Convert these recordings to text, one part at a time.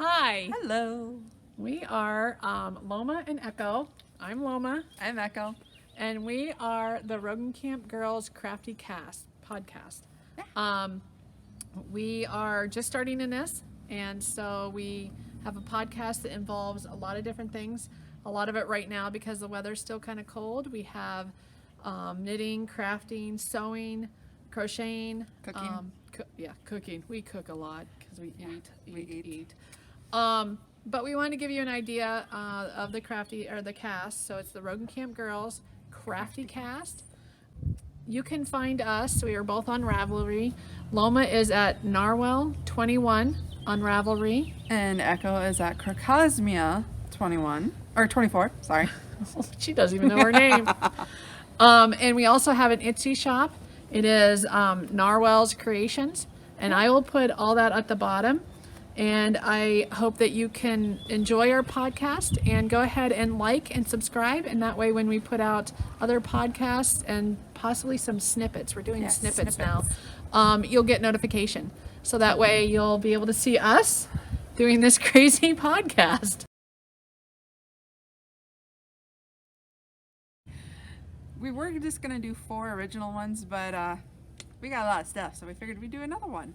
Hi. Hello. We are Loma and Echo. I'm Loma, I'm Echo. and we are the Rogan Camp Girls Crafty Cast podcast. Yeah. We are just starting in this, and so we have a podcast that involves a lot of different things. A lot of it right now because the weather's still kind of cold. We have knitting, crafting, sewing, crocheting, Cooking. cooking. We cook a lot because we eat. But we want to give you an idea of the crafty or the cast. So it's the Rogan Camp Girls Crafty Cast. You can find us. We are both on Ravelry. Loma is at Narwhal 21 on Ravelry. And Echo is at Crocosmia 21 or 24. Sorry. She doesn't even know her name. And we also have an Etsy shop. It is Narwhal's Creations, and I will put all that at the bottom. And I hope that you can enjoy our podcast and go ahead and like and subscribe. And that way, when we put out other podcasts and possibly some snippets, we're doing snippets now, you'll get notification. So that way you'll be able to see us doing this crazy podcast. We were just going to do 4 original ones, but we got a lot of stuff, so we figured we'd do another one.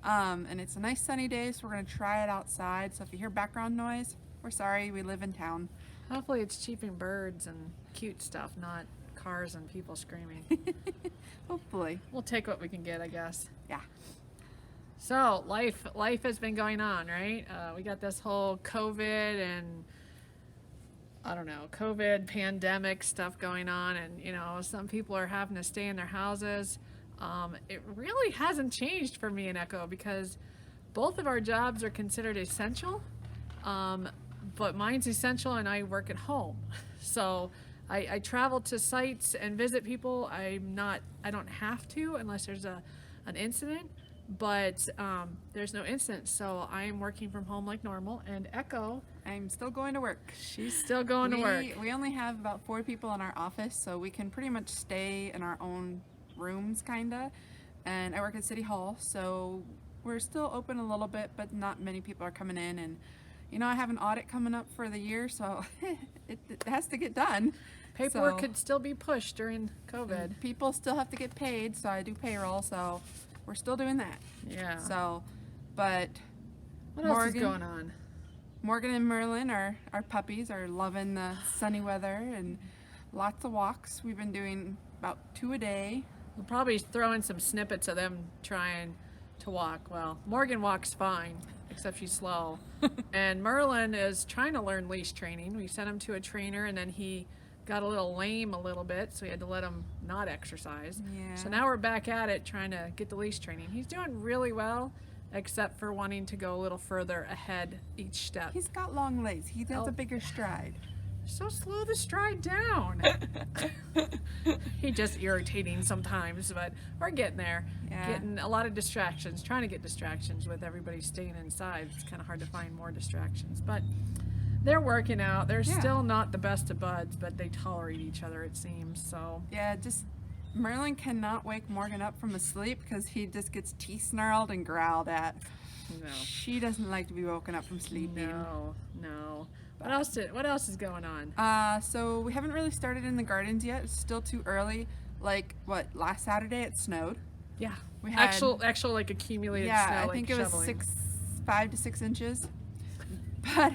And it's a nice sunny day, so we're going to try it outside. So if you hear background noise, we're sorry, we live in town. Hopefully it's cheeping birds and cute stuff, not cars and people screaming. Hopefully. We'll take what we can get, I guess. Yeah. So life has been going on, right? We got this whole COVID and COVID pandemic stuff going on, and some people are having to stay in their houses. It really hasn't changed for me and Echo because both of our jobs are considered essential, but mine's essential and I work at home. So I travel to sites and visit people. I don't have to unless there's an incident, but there's no incident. So I'm working from home like normal, and Echo, I'm still going to work. she's still going to work. We only have about 4 people in our office, so we can pretty much stay in our own rooms, kinda. And I work at City Hall, so we're still open a little bit, but not many people are coming in. And I have an audit coming up for the year, so it has to get done. Paperwork could still be pushed during COVID. People still have to get paid, so I do payroll, so we're still doing that. Yeah. So, but What else is going on? Morgan and Merlin, our puppies, are loving the sunny weather and lots of walks. We've been doing about 2 a day. We'll probably throw in some snippets of them trying to walk. Well, Morgan walks fine, except she's slow. And Merlin is trying to learn leash training. We sent him to a trainer, and then he got a little lame a little bit, so we had to let him not exercise. Yeah. So now we're back at it trying to get the leash training. He's doing really well, except for wanting to go a little further ahead each step. He's got long legs. He has a bigger stride. So slow the stride down. He just irritating sometimes, but we're getting there. Yeah. Getting a lot of distractions, trying to get distractions with everybody staying inside. It's kind of hard to find more distractions, but they're working out. They're still not the best of buds, but they tolerate each other, it seems. So Yeah, just Merlin cannot wake Morgan up from his sleep because he just gets teeth snarled and growled at. no. She doesn't like to be woken up from sleeping. No. What else is going on? So we haven't really started in the gardens yet. It's still too early. Like last Saturday it snowed. Yeah. We had Actual like accumulated snow. I like think it was shoveling. 5 to 6 inches. But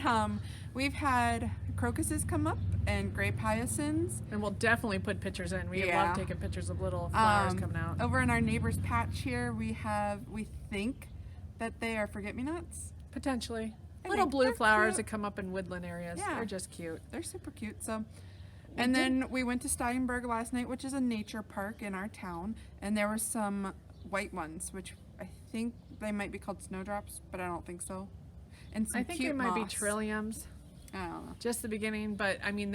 we've had crocuses come up and grape hyacinths. And we'll definitely put pictures in. We Yeah. love taking pictures of little flowers coming out. Over in our neighbor's patch here, we think that they are forget-me-nots. Potentially. I Little think blue they're flowers cute. that come up in woodland areas. Yeah. They're just cute. They're super cute. So, and then we went to Steinberg last night, which is a nature park in our town, and there were some white ones, which I think they might be called snowdrops, but I don't think so. And some I think cute they might be moss. trilliums. I don't know. Just the beginning, but I mean,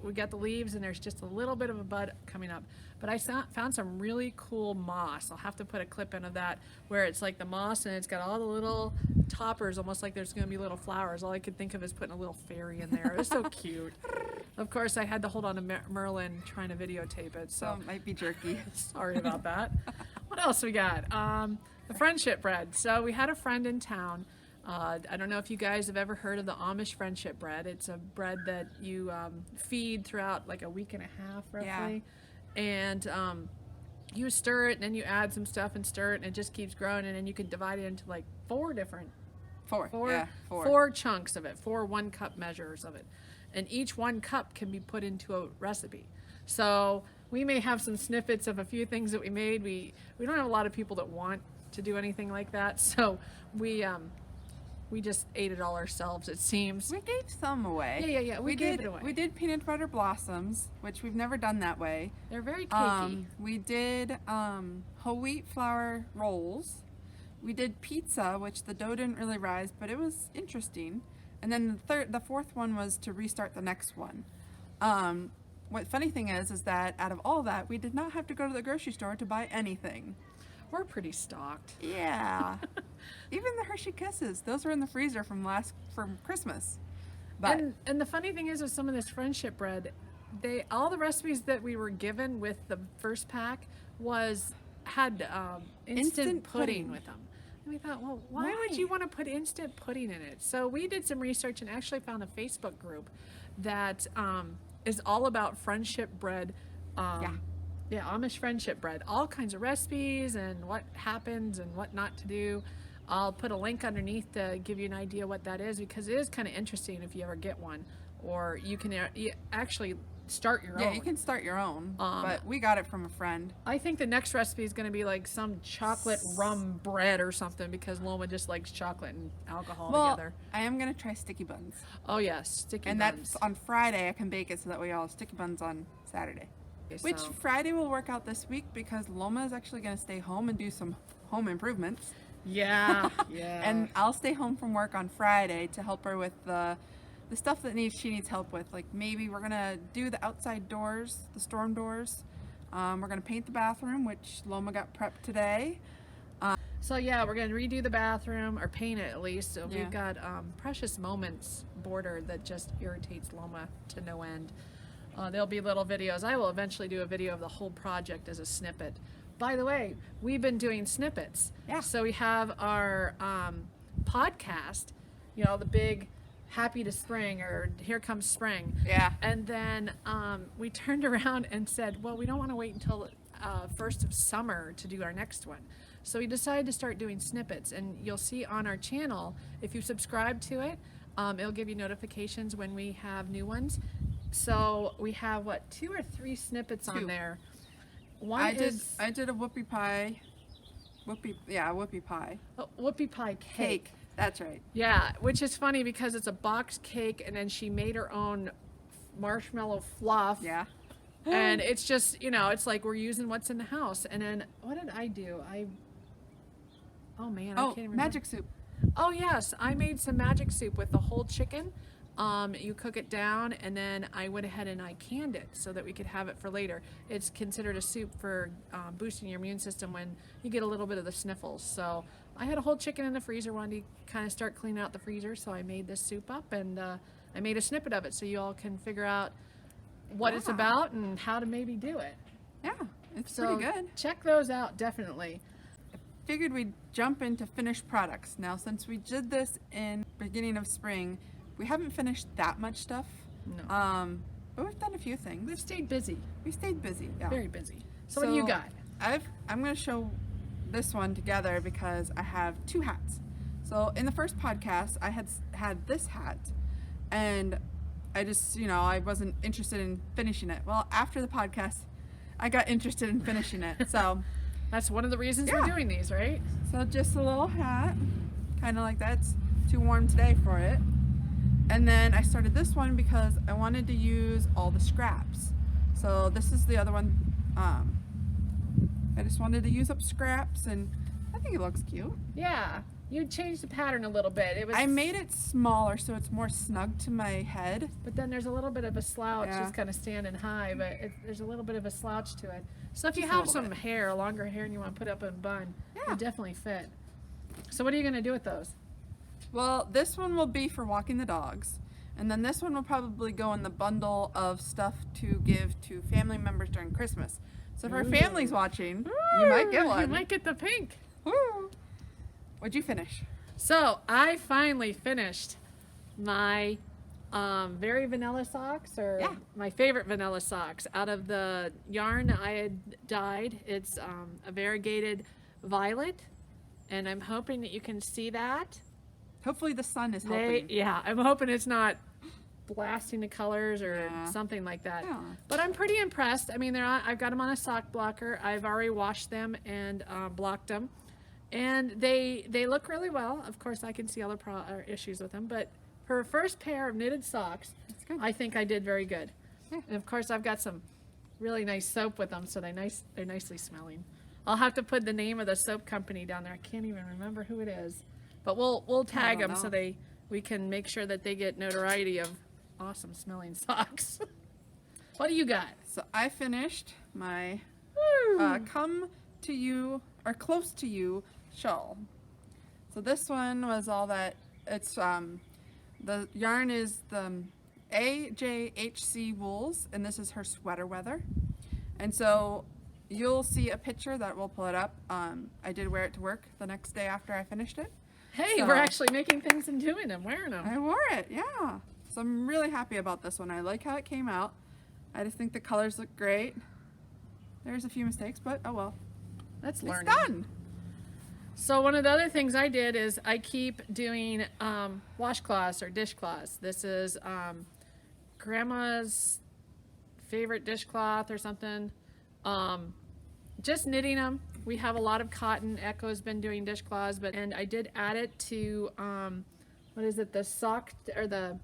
we got the leaves and there's just a little bit of a bud coming up. But I found some really cool moss. I'll have to put a clip in of that where it's like the moss and it's got all the little toppers, almost like there's going to be little flowers. All I could think of is putting a little fairy in there. It was so cute. Of course, I had to hold on to Merlin trying to videotape it, So so it might be jerky. sorry about that. What else we got? The friendship bread. So we had a friend in town I don't know if you guys have ever heard of the Amish friendship bread. It's a bread that you feed throughout like a week and a half, roughly. And you stir it, and then you add some stuff and stir it, and it just keeps growing. And then you can divide it into like four chunks of it, 4 1-cup measures of it. And each 1 cup can be put into a recipe. So we may have some snippets of a few things that we made. We don't have a lot of people that want to do anything like that. So we just ate it all ourselves, it seems. We gave some away. Yeah. We gave it away. We did peanut butter blossoms, which we've never done that way. They're very cakey. We did whole wheat flour rolls. We did pizza, which the dough didn't really rise, but it was interesting. And then the fourth one was to restart the next one. What funny thing is that out of all that, we did not have to go to the grocery store to buy anything. We're pretty stocked. Yeah. Even the Hershey Kisses, those were in the freezer from Christmas. But And the funny thing is with some of this friendship bread, all the recipes that we were given with the first pack had instant pudding with them. And we thought, well, why would you want to put instant pudding in it? So we did some research and actually found a Facebook group that is all about friendship bread. Yeah, Amish friendship bread. All kinds of recipes and what happens and what not to do. I'll put a link underneath to give you an idea what that is, because it is kind of interesting if you ever get one. Or you can actually start your own. Yeah, you can start your own, but we got it from a friend. I think the next recipe is going to be like some chocolate rum bread or something, because Loma just likes chocolate and alcohol together. I am going to try sticky buns. Oh yes, sticky buns. And that's on Friday I can bake it so that way I'll have sticky buns on Saturday. Okay, Which Friday will work out this week because Loma is actually going to stay home and do some home improvements. Yeah. And I'll stay home from work on Friday to help her with the stuff that she needs help with. Like maybe we're going to do the outside doors, the storm doors. We're going to paint the bathroom, which Loma got prepped today. So yeah, we're going to redo the bathroom, or paint it at least. So we've got Precious Moments border that just irritates Loma to no end. There'll be little videos. I will eventually do a video of the whole project as a snippet. By the way, we've been doing snippets. Yeah. So we have our podcast, the big Happy to Spring or Here Comes Spring. Yeah. And then we turned around and said, well, we don't want to wait until first of summer to do our next one. So we decided to start doing snippets. And you'll see on our channel, if you subscribe to it, it'll give you notifications when we have new ones. So we have 2 or 3 snippets on there. I did a whoopie pie. Whoopie pie. Oh, whoopie pie cake. That's right. Yeah, which is funny because it's a boxed cake, and then she made her own marshmallow fluff. Yeah. And it's just, it's like we're using what's in the house. And then what did I do? I can't remember. Magic soup. Oh yes, I made some magic soup with the whole chicken. You cook it down, and then I went ahead and I canned it so that we could have it for later. It's considered a soup for boosting your immune system when you get a little bit of the sniffles. So I had a whole chicken in the freezer, wanted to kind of start cleaning out the freezer, so I made this soup up, and I made a snippet of it so you all can figure out what it's about and how to maybe do it. Yeah, it's pretty good. Check those out, definitely. Figured we'd jump into finished products. Now, since we did this in beginning of spring, we haven't finished that much stuff. No. But we've done a few things. We've stayed busy. Yeah. Very busy. So what do you got? I'm going to show this one together because I have 2 hats. So in the first podcast, I had this hat, and I just, I wasn't interested in finishing it. Well, after the podcast, I got interested in finishing it. So that's one of the reasons we're doing these, right? So just a little hat, kind of like that. It's too warm today for it. And then I started this one because I wanted to use all the scraps. So this is the other one. I just wanted to use up scraps, and I think it looks cute. Yeah, you changed the pattern a little bit. I made it smaller so it's more snug to my head. But then there's a little bit of a slouch, just kind of standing high, but there's a little bit of a slouch to it. So if you have some hair, longer hair, and you want to put up in a bun, it would definitely fit. So what are you going to do with those? Well, this one will be for walking the dogs, and then this one will probably go in the bundle of stuff to give to family members during Christmas. So if our family's watching, you might get one. You might get the pink. Woo. What'd you finish? So I finally finished my very vanilla socks, or Yeah. my favorite vanilla socks out of the yarn I had dyed. It's a variegated violet, and I'm hoping that you can see that. Hopefully the sun is helping. Yeah, I'm hoping it's not blasting the colors or Yeah. something like that. Yeah. But I'm pretty impressed. I mean, I've got them on a sock blocker. I've already washed them and blocked them, and they look really well. Of course, I can see all the issues with them, but for a first pair of knitted socks, That's good. I think I did very good. Yeah. And of course, I've got some really nice soap with them, so they're nicely smelling. I'll have to put the name of the soap company down there. I can't even remember who it is, but we'll tag don't them so know. we can make sure that they get notoriety of awesome smelling socks. What do you got? So I finished my Woo! come to you or close to you shawl. So this one was all that. It's the yarn is the AJHC wools, and this is her sweater weather. And so you'll see a picture that we'll pull it up. I did wear it to work the next day after I finished it. Hey, So- we're actually making things and doing them, wearing them. I wore it, yeah. So I'm really happy about this one. I like how it came out. I just think the colors look great. There's a few mistakes, but oh well. That's It's learning. done. So one of the other things I did is I keep doing washcloths or dishcloths. This is grandma's favorite dishcloth or something. Just knitting them. We have a lot of cotton. Echo's been doing dishcloths, and I did add it to what is it? The sock or the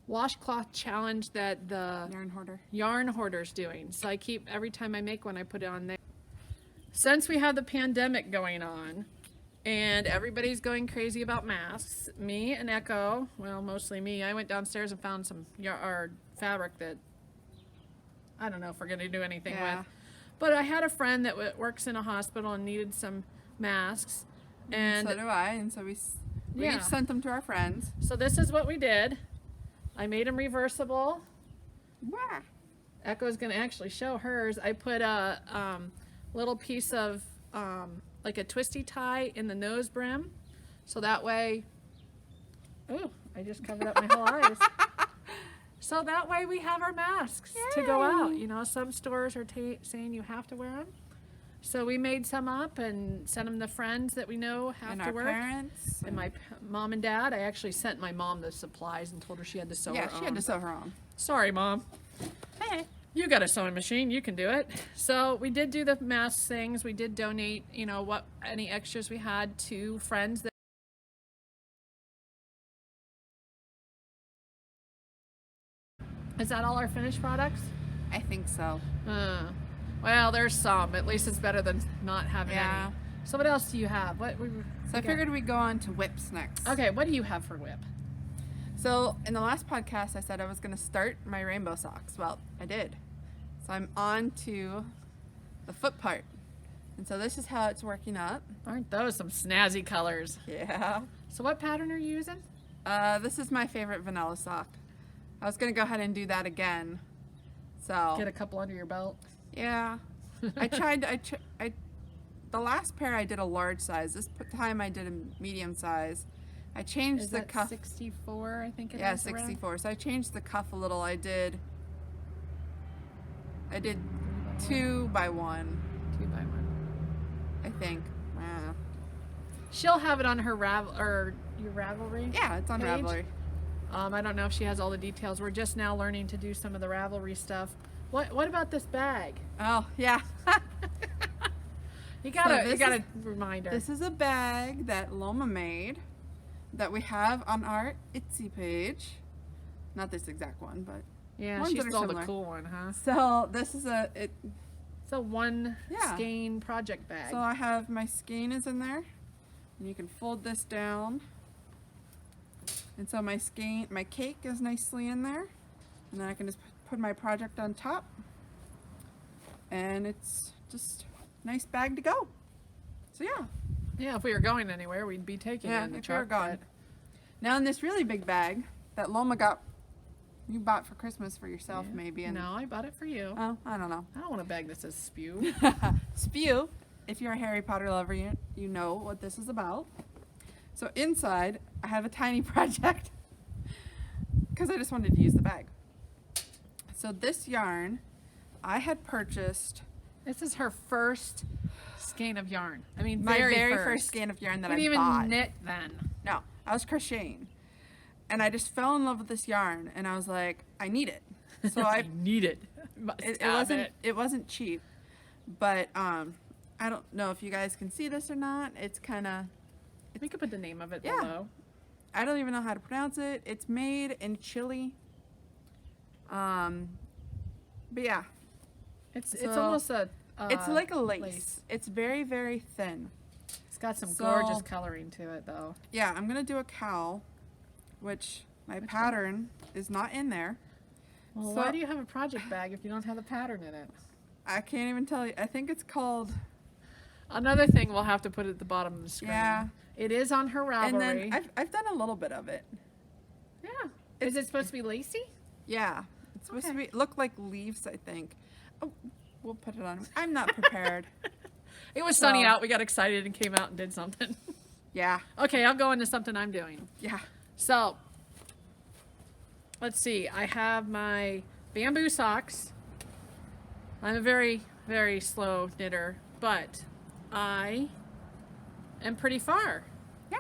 washcloth challenge that the Yarn hoarder. yarn hoarder's doing. So I keep, every time I make one, I put it on there. Since we have the pandemic going on and everybody's going crazy about masks, me and Echo, well, mostly me, I went downstairs and found some fabric that I don't know if we're going to do anything Yeah. with. But I had a friend that works in a hospital and needed some masks. And So do I, and so we Yeah. each sent them to our friends. so this is what we did. I made them reversible. Wah. Echo's going to actually show hers. I put a little piece of like a twisty tie in the nose brim, so that way, oh, I just covered up my whole eyes. So that way we have our masks to go out. Yay. You know, some stores are saying you have to wear them. So we made some up and sent them to friends that we know have And to our work. parents. And my mom and dad. I actually sent my mom the supplies and told her she had to sew yeah, her she own. had to sew her own. Sorry, Mom. Hey. You got a sewing machine, you can do it. So we did do the mask things. We did donate, you know, any extras we had to friends that Is that all our finished products? I think so. Well, there's some. At least it's better than not having Yeah. any. So what else do you have? So I figured we'd go on to whips next. Okay, what do you have for whip? So in the last podcast, I said I was going to start my rainbow socks. Well, I did. So I'm on to the foot part. And so this is how it's working up. Aren't those some snazzy colors? Yeah. So what pattern are you using? This is my favorite vanilla sock. I was going to go ahead and do that again. So Get a couple under your belt. yeah. I tried, the last pair I did a large size. This time I did a medium size. I changed Is the that cuff. 64, I think it is. Yeah, around? 64. So I changed the cuff a little. I did 2 by 1, 2 by 1. I think. She'll have it on her your Ravelry. Yeah, it's on Page? Ravelry. I don't know if she has all the details. We're just now learning to do some of the Ravelry stuff. What about this bag? Oh, yeah. You gotta this you gotta is- remind her. This is a bag that Loma made that we have on our Etsy page. Not this exact one, but Yeah, ones she that are stole the similar. cool one, huh? so this is It's a one Yeah. skein project bag. so I have my skein is in there, and you can fold this down. And so my cake is nicely in there, and then I can just put my project on top, and it's just a nice bag to go. So yeah. Yeah, if we were going anywhere, we'd be taking Yeah, it in the if we were truck. going. Now in this really big bag that Loma you bought for Christmas for yourself but- maybe. And, No, I bought it for you. Oh, I don't know. I don't want a bag that says spew. Spew. If you're a Harry Potter lover, you know what this is about. So inside, I have a tiny project because I just wanted to use the bag. So this yarn, I had purchased This is her first skein of yarn. I mean, my very first. first skein of yarn that You I didn't bought. even knit then. No, I was crocheting, and I just fell in love with this yarn, and I was like, I need it. So I need it. it wasn't cheap, but I don't know if you guys can see this or not. It's kind of, We could put the name of it Yeah. below. I don't even know how to pronounce it. It's made in Chile. But yeah, It's So, almost a. it's like a lace. It's very, very thin. It's got some So- gorgeous coloring to it, though. Yeah, I'm gonna do a cowl, which my Which pattern is not in there. Well, So- why do you have a project bag if you don't have the pattern in it? I can't even tell you. I think it's called. Another thing we'll have to put at the bottom of the screen. Yeah. It is on her And Ravelry. then I've done a little bit of it. Yeah. Is it supposed to be lacy? Yeah, it's supposed to Okay. be look like leaves. I think. Oh, we'll put it on. I'm not prepared. It was sunny So- out. We got excited and came out and did something. Yeah, Okay, I'll go into something I'm doing. yeah. So, let's see. I have my bamboo socks. I'm a very, very slow knitter, but I am pretty far. Yeah.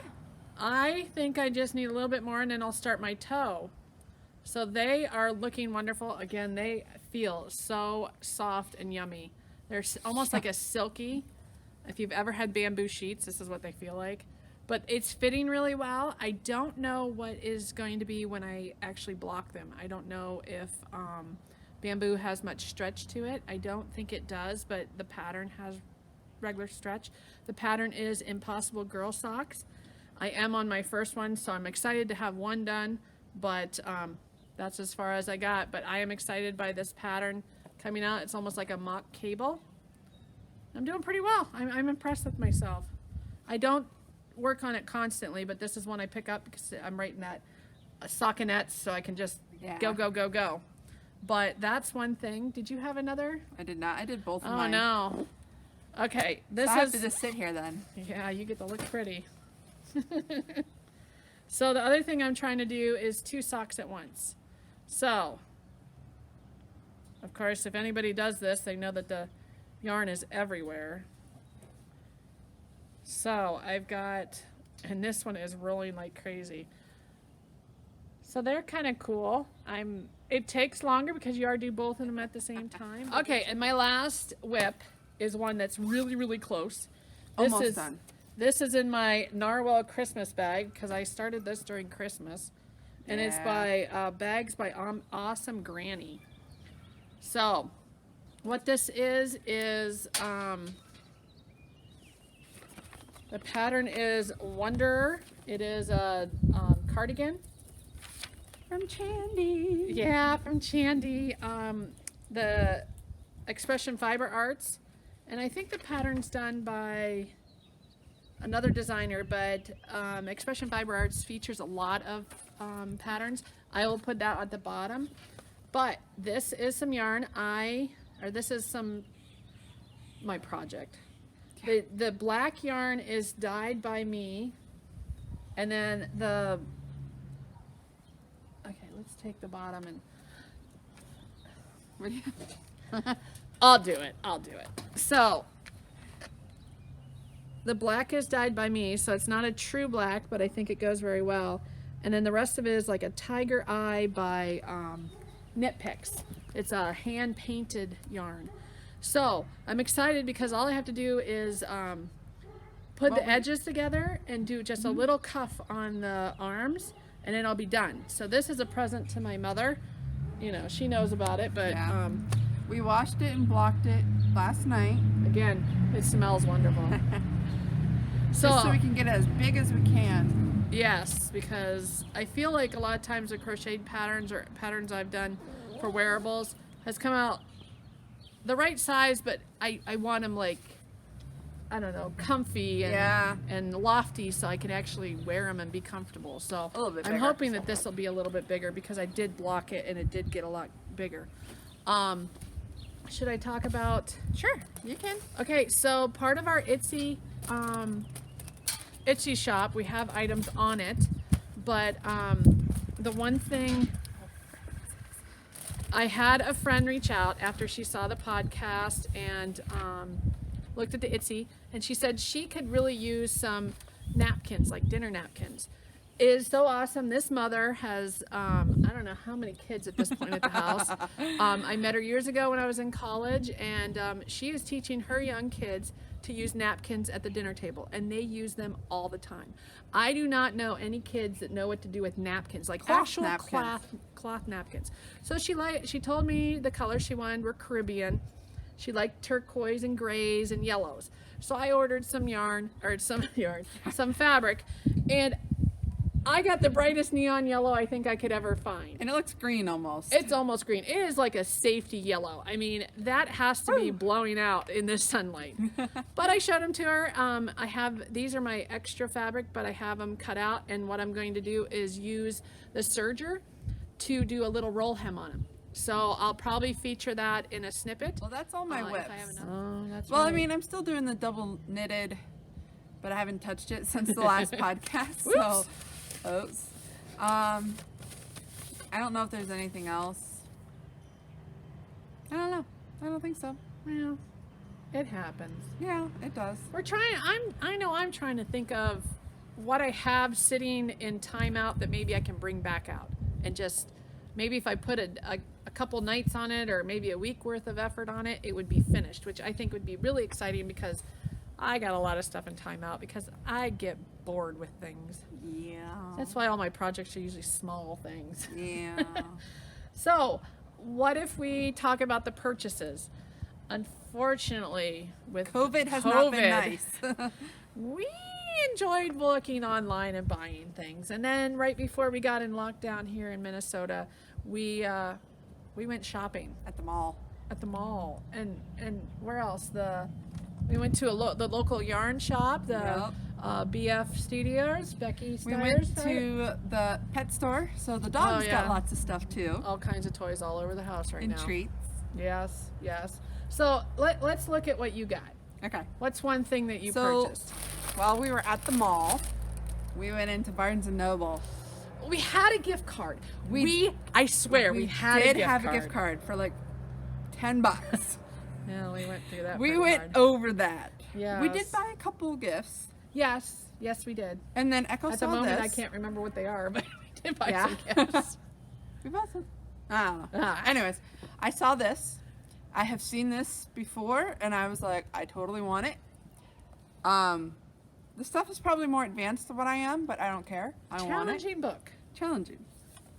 I think I just need a little bit more and then I'll start my toe. So they are looking wonderful. Again, they feel so soft and yummy. They're almost like a silky. If you've ever had bamboo sheets, this is what they feel like. But it's fitting really well. I don't know what is going to be when I actually block them. I don't know if bamboo has much stretch to it. I don't think it does, but the pattern has regular stretch. The pattern is Impossible Girl Socks. I am on my first one, so I'm excited to have one done, but that's as far as I got. But I am excited by this pattern coming out. It's almost like a mock cable. I'm doing pretty well. I'm impressed with myself. I don't work on it constantly, but this is one I pick up because I'm writing that stockinettes, so I can just Yeah. go, go, go, go. But that's one thing. Did you have another? I did not. I did both of Oh mine. no. Okay, this So I have is. to just sit here then. Yeah, you get to look pretty. So the other thing I'm trying to do is 2 socks at once. So, of course, if anybody does this, they know that the yarn is everywhere. So I've got, and this one is rolling like crazy. So they're kind of cool. It takes longer because you are do both of them at the same time. Okay, and my last whip is one that's really, really close. Almost done. This is in my Narwhal Christmas bag because I started this during Christmas. And it's Yeah. by Bags by Awesome Granny. So, what this is the pattern is Wanderer. It is a cardigan. From Chandy. Yeah, from Chandy. The Expression Fiber Arts. And I think the pattern's done by another designer, but Expression Fiber Arts features a lot of patterns. I will put that at the bottom. But this is some yarn this is my project. The black yarn is dyed by me, and then okay, let's take the bottom and I'll do it. So the black is dyed by me, so it's not a true black, but I think it goes very well. And then the rest of it is like a tiger eye by Knit Picks. It's a hand painted yarn. So I'm excited because all I have to do is put the edges together and do just a little cuff on the arms, and then I'll be done. So this is a present to my mother. You know, she knows about it, but Yeah. We washed it and blocked it last night. again, it smells wonderful. Just so we can get it as big as we can. Yes, because I feel like a lot of times the crocheted patterns or patterns I've done for wearables has come out the right size, but I want them like, I don't know, comfy and, Yeah. and lofty so I can actually wear them and be comfortable. So A little bit I'm bigger. hoping that this will be a little bit bigger because I did block it and it did get a lot bigger. Should I talk about... Sure, you can. Okay, so part of our Etsy Etsy shop. We have items on it, but the one thing, I had a friend reach out after she saw the podcast and looked at the Etsy, and she said she could really use some napkins, like dinner napkins. It is so awesome. This mother has, I don't know how many kids at this point at the house. I met her years ago when I was in college, and she is teaching her young kids to use napkins at the dinner table, and they use them all the time. I do not know any kids that know what to do with napkins, like Cloth actual napkins. cloth napkins. So she told me the colors she wanted were Caribbean. She liked turquoise and grays and yellows. So I ordered some some fabric, and I got the brightest neon yellow I think I could ever find. And it looks green almost. It's almost green. It is like a safety yellow. I mean, that has to be blowing out in this sunlight. But I showed them to her. These are my extra fabric, but I have them cut out. And what I'm going to do is use the serger to do a little roll hem on them. So I'll probably feature that in a snippet. Well, that's all my if whips. I have enough. Oh, that's Well, right. I mean, I'm still doing the double knitted, but I haven't touched it since the last podcast. So, oops. I don't know if there's anything else. I don't know. I don't think so. Well, it happens. Yeah, it does. We're trying. I'm trying to think of what I have sitting in timeout that maybe I can bring back out, and just maybe if I put a couple nights on it, or maybe a week worth of effort on it, it would be finished, which I think would be really exciting because I got a lot of stuff in timeout because I get bored with things. Yeah. That's why all my projects are usually small things. Yeah. So, what if we talk about the purchases? Unfortunately, with COVID has not been nice. we enjoyed looking online and buying things, and then right before we got in lockdown here in Minnesota, we went shopping At the mall. at the mall, and where else? We went to the local yarn shop, the BF Studios, Becky Steyer's. We went to the pet store, so the dogs yeah. got lots of stuff too. all kinds of toys all over the house right And now. treats. Yes, yes. So let's look at what you got. Okay. What's one thing that you So, purchased? while we were at the mall, we went into Barnes and Noble. We had a gift card. I swear, we had did a gift have card. a gift card for like $10. Yeah, we went through that. We pretty went hard. over that. Yes. We did buy a couple gifts, Yes, we did. and then Echo At saw the moment, this. I can't remember what they are, but we did buy Yeah. some gifts. We bought some. I don't know. Ah. Anyways, I saw this. I have seen this before, and I was like, I totally want it. The stuff is probably more advanced than what I am, but I don't care. I want it. Challenging book. Challenging.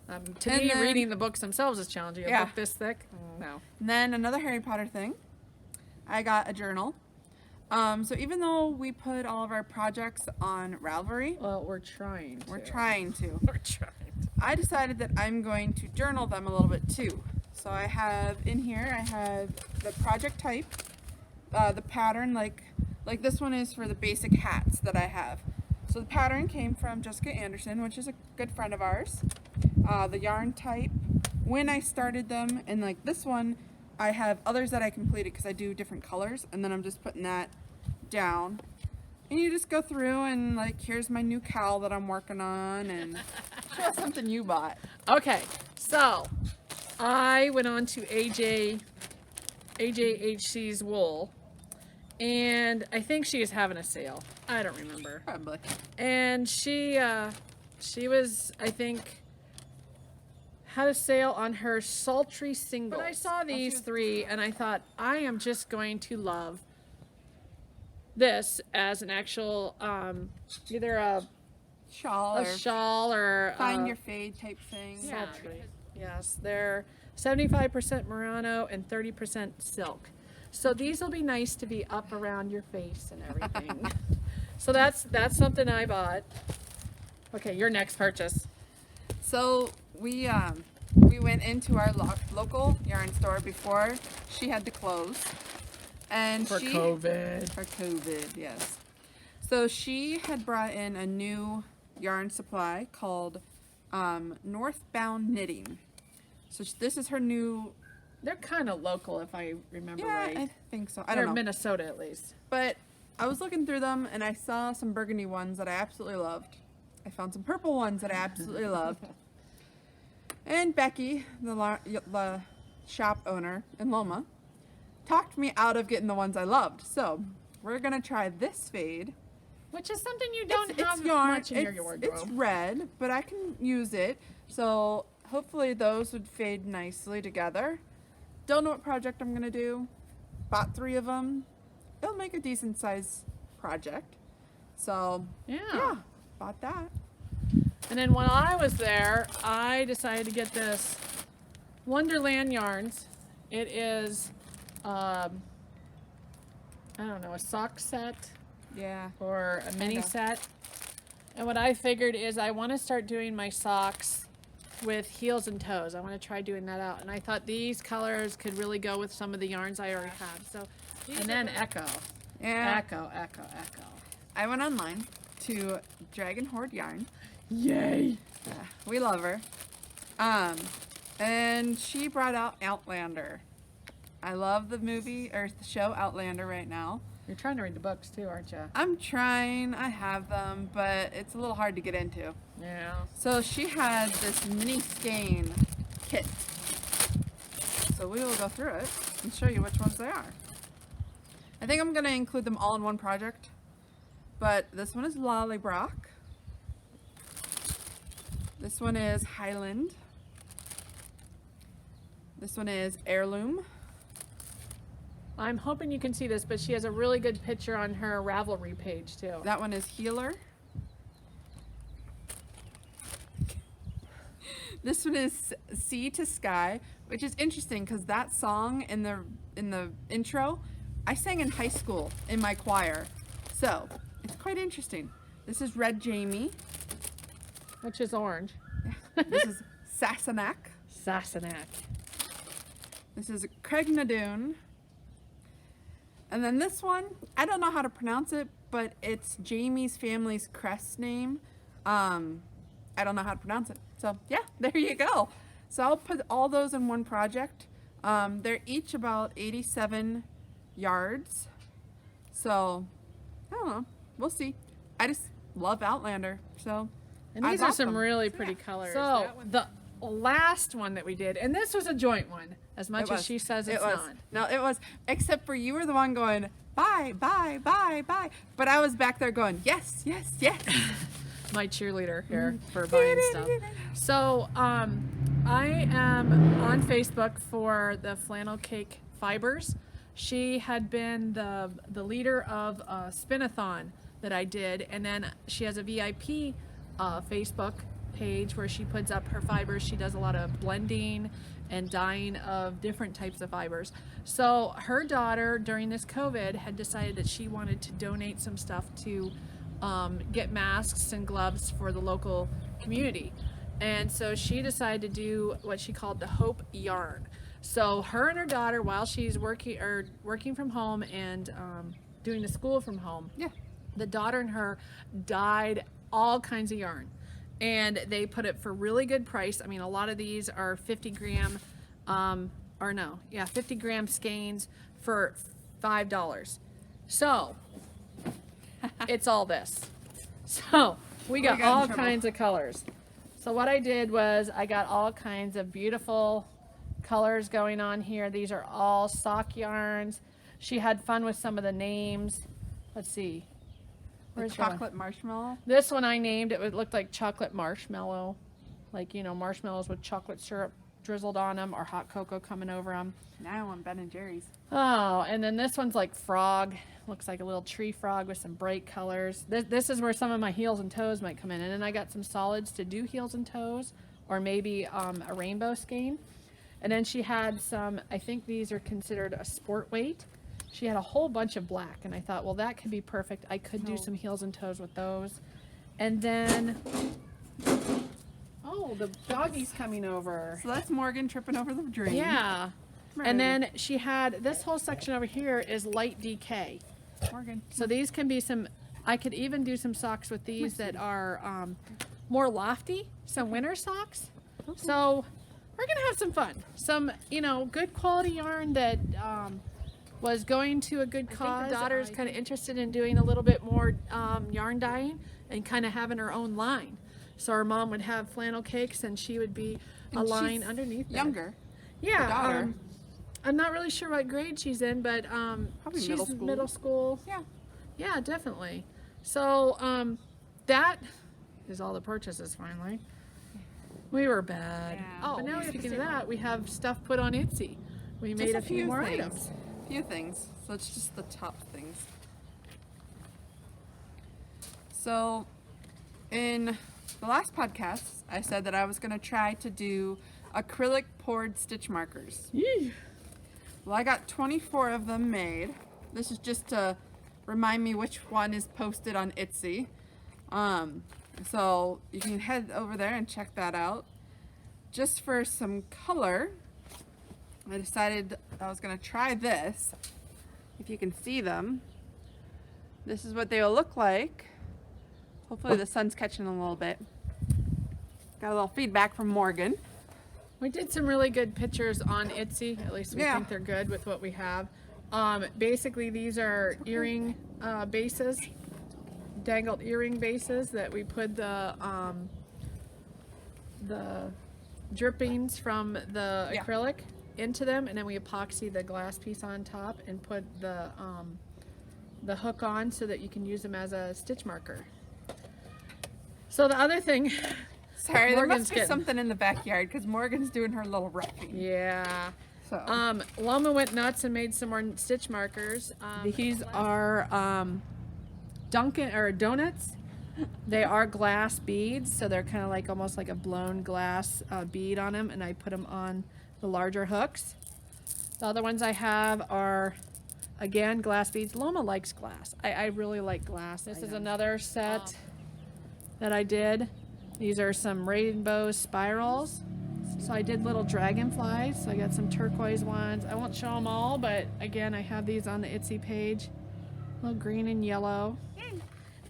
To And me, then- reading the books themselves is challenging. A Yeah. book this thick? No. And then another Harry Potter thing. I got a journal. So even though we put all of our projects on Ravelry, Well, we're trying to. we're trying to. We're trying to. I decided that I'm going to journal them a little bit too. So I have in here, I have the project type, the pattern, like this one is for the basic hats that I have. So the pattern came from Jessica Anderson, which is a good friend of ours. The yarn type, when I started them, and like this one, I have others that I completed because I do different colors, and then I'm just putting that down. And you just go through and like, here's my new cowl that I'm working on, and show us something you bought. Okay, so I went on to AJHC's wool, and I think she is having a sale. I don't remember. Probably. And she was, I think, had a sale on her sultry singles. But I saw these three, and I thought, I am just going to love this as an actual, either a Shawl or shawl or find your fade type thing. yeah, yes, they're 75% merino and 30% silk. So these will be nice to be up around your face and everything. So that's something I bought. Okay, your next purchase. So we went into our local yarn store before she had to close, and For COVID. For COVID, yes. So she had brought in a new yarn supply called Northbound Knitting. So this is her new. They're kind of local, if I remember Yeah, right. I think so. I They're don't know. Minnesota, at least. But I was looking through them and I saw some burgundy ones that I absolutely loved. I found some purple ones that I absolutely loved. And Becky, the shop owner in Loma, talked me out of getting the ones I loved. So we're gonna try this fade. Which is something you don't It's have yarn. much in your wardrobe. It's red, but I can use it. So hopefully those would fade nicely together. Don't know what project I'm gonna do. Bought 3 of them. It'll make a decent size project. So yeah, bought that. And then when I was there, I decided to get this Wonderland Yarns. It is, I don't know, a sock set Yeah. or a mini Kinda. set. And what I figured is I want to start doing my socks with heels and toes. I want to try doing that out. And I thought these colors could really go with some of the yarns I already have. So, and then Echo. Yeah. Echo. I went online to Dragon Horde Yarn. Yay! We love her. And she brought out Outlander. I love the movie or the show Outlander right now. You're trying to read the books too, aren't you? I'm trying. I have them, but it's a little hard to get into. Yeah. So she had this mini skein kit. So we will go through it and show you which ones they are. I think I'm going to include them all in one project. But this one is Lollybrock. This one is Highland. This one is Heirloom. I'm hoping you can see this, but she has a really good picture on her Ravelry page too. That one is Healer. This one is Sea to Sky, which is interesting because that song in the intro, I sang in high school in my choir. So it's quite interesting. This is Red Jamie. Which is orange. This is Sassenach. Sassenach. This is Craignadoon. And then this one, I don't know how to pronounce it, but it's Jamie's family's crest name. I don't know how to pronounce it. So yeah, there you go. So I'll put all those in one project. They're each about 87 yards. So I don't know. We'll see. I just love Outlander. So And I these are bought some them. really So, pretty yeah. colors. So the last one that we did, and this was a joint one, as much It as was. she says it's It was. not. No, it was. Except for you were the one going, bye, bye, bye, bye. But I was back there going, yes, yes, yes. My cheerleader here for buying stuff. So I am on Facebook for the Flannel Cake Fibers. She had been the leader of a spin-a-thon that I did, and then she has a VIP Facebook page where she puts up her fibers. She does a lot of blending and dyeing of different types of fibers. So her daughter during this COVID had decided that she wanted to donate some stuff to get masks and gloves for the local community. And so she decided to do what she called the Hope Yarn. So her and her daughter, while she's working from home and doing the school from home, Yeah. the daughter and her dyed all kinds of yarn. And they put it for really good price. I mean, a lot of these are 50 gram, 50 gram skeins for $5. So it's all this. So we got got in all trouble. kinds of colors. So what I did was I got all kinds of beautiful colors going on here. These are all sock yarns. She had fun with some of the names. Let's see. The Where's the one? chocolate marshmallow. This one I named, it looked like chocolate marshmallow. Like, you know, marshmallows with chocolate syrup drizzled on them or hot cocoa coming over them. Now I want Ben and Jerry's. Oh, and then this one's like frog. Looks like a little tree frog with some bright colors. This is where some of my heels and toes might come in. And then I got some solids to do heels and toes, or maybe a rainbow skein. And then she had some, I think these are considered a sport weight. She had a whole bunch of black, and I thought, well, that could be perfect. I could do some heels and toes with those. And then, oh, the doggy's coming over. So that's Morgan tripping over the drain. Yeah. Right. And then she had, this whole section over here is light DK. Morgan. So these can be some, I could even do some socks with these that are more lofty, some winter socks. So we're going to have some fun. Some, you know, good quality yarn that was going to a good cause. think The the daughter's daughter's kind of interested in doing a little bit more yarn dyeing and kind of having her own line. So our mom would have flannel cakes and she would be a And line she's underneath that. Younger. Yeah. daughter. I'm not really sure what grade she's in, but Probably she's middle school. middle school. Yeah. Yeah, definitely. So that is all the purchases finally. We were bad. Yeah. But now Oh, speaking of that, we have stuff put on Etsy. We made a few more things. items. Few things. So it's just the top things. So in the last podcast, I said that I was going to try to do acrylic poured stitch markers. Yee. Well, I got 24 of them made. This is just to remind me which one is posted on Etsy. So you can head over there and check that out. Just for some color, I decided I was going to try this. If you can see them, this is what they will look like. Hopefully the sun's catching a little bit. Got a little feedback from Morgan. We did some really good pictures on Etsy. At least we Yeah. think they're good with what we have. Basically, these are earring bases, dangled earring bases that we put the drippings from the Yeah. acrylic into them, and then we epoxy the glass piece on top and put the hook on so that you can use them as a stitch marker. So the other thing, Sorry, there Morgan's must be getting- something in the backyard because Morgan's doing her little roughing. yeah. So Loma went nuts and made some more stitch markers. These are Dunkin' or donuts. They are glass beads, so they're kind of like almost like a blown glass bead on them, and I put them on the larger hooks. The other ones I have are again glass beads. Loma likes glass. I really like glass. This is another set that I did. These are some rainbow spirals. So I did little dragonflies. So I got some turquoise ones. I won't show them all, but again, I have these on the Etsy page. Little green and yellow. You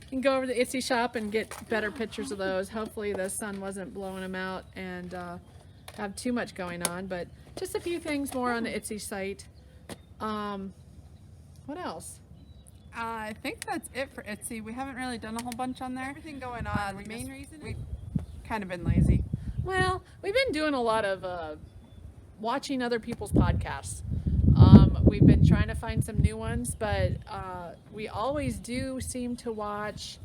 can go over to the Etsy shop and get better pictures of those. Hopefully the sun wasn't blowing them out and have too much going on, but just a few things more on the Etsy site. What else? I think that's it for Etsy. We haven't really done a whole bunch on there. Everything going on. The We main just- reason we've kind of been lazy. Well, we've been doing a lot of watching other people's podcasts. We've been trying to find some new ones, but we always do seem to watch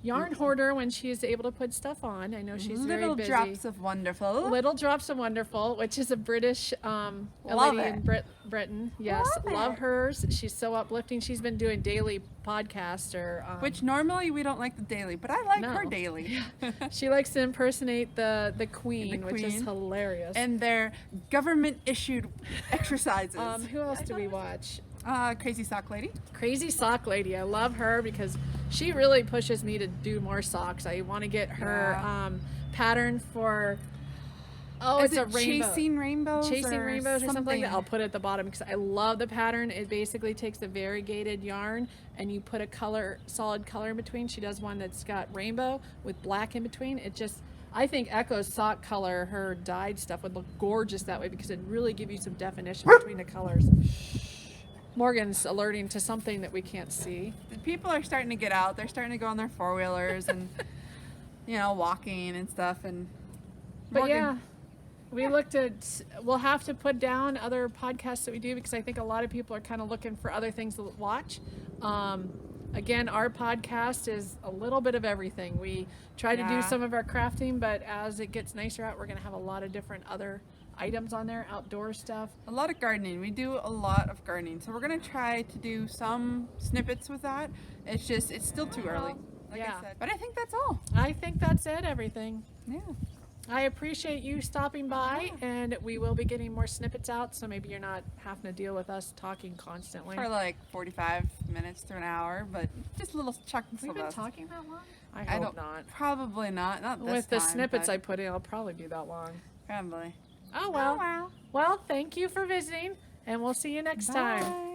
Yarn Hoarder when she is able to put stuff on. I know she's Little very busy. drops of wonderful. Little Drops of Wonderful, which is a British a Love lady it. in Britain. Yes, love it. hers. She's so uplifting. She's been doing daily podcasts or Which normally we don't like the daily, but I like her No. daily. she likes to impersonate the Queen, The which is Queen. hilarious. And their government issued exercises. Who else do we watch? Crazy Sock Lady. Crazy Sock Lady. I love her because she really pushes me to do more socks. I want to get her Yeah. pattern for Is it's a it rainbow. Chasing Rainbows? Chasing or Rainbows or something like that. I'll put it at the bottom because I love the pattern. It basically takes the variegated yarn and you put a solid color in between. She does one that's got rainbow with black in between. It just, I think Echo's sock color, her dyed stuff would look gorgeous that way because it'd really give you some definition between the colors. Morgan's alerting to something that we can't see. The people are starting to get out. They're starting to go on their four-wheelers and, walking and stuff. And But Morgan- yeah, we looked at, we'll have to put down other podcasts that we do because I think a lot of people are kind of looking for other things to watch. Again, our podcast is a little bit of everything. We try to do Yeah. some of our crafting, but as it gets nicer out, we're going to have a lot of different other items on there, outdoor stuff. a lot of gardening. We do a lot of gardening. So we're going to try to do some snippets with that. It's still too early. Like Yeah. I said. But I think that's all. I think that's it, everything. Yeah. I appreciate you stopping by, and we will be getting more snippets out, so maybe you're not having to deal with us talking constantly. For like 45 minutes to an hour, but just little chunks We've of been us. talking that long? I I hope don't. not. Probably not. Not this With the time, snippets but I put in, I'll probably be that long. Probably. Oh well. Oh, well. Well, thank you for visiting, and we'll see you next time. Bye.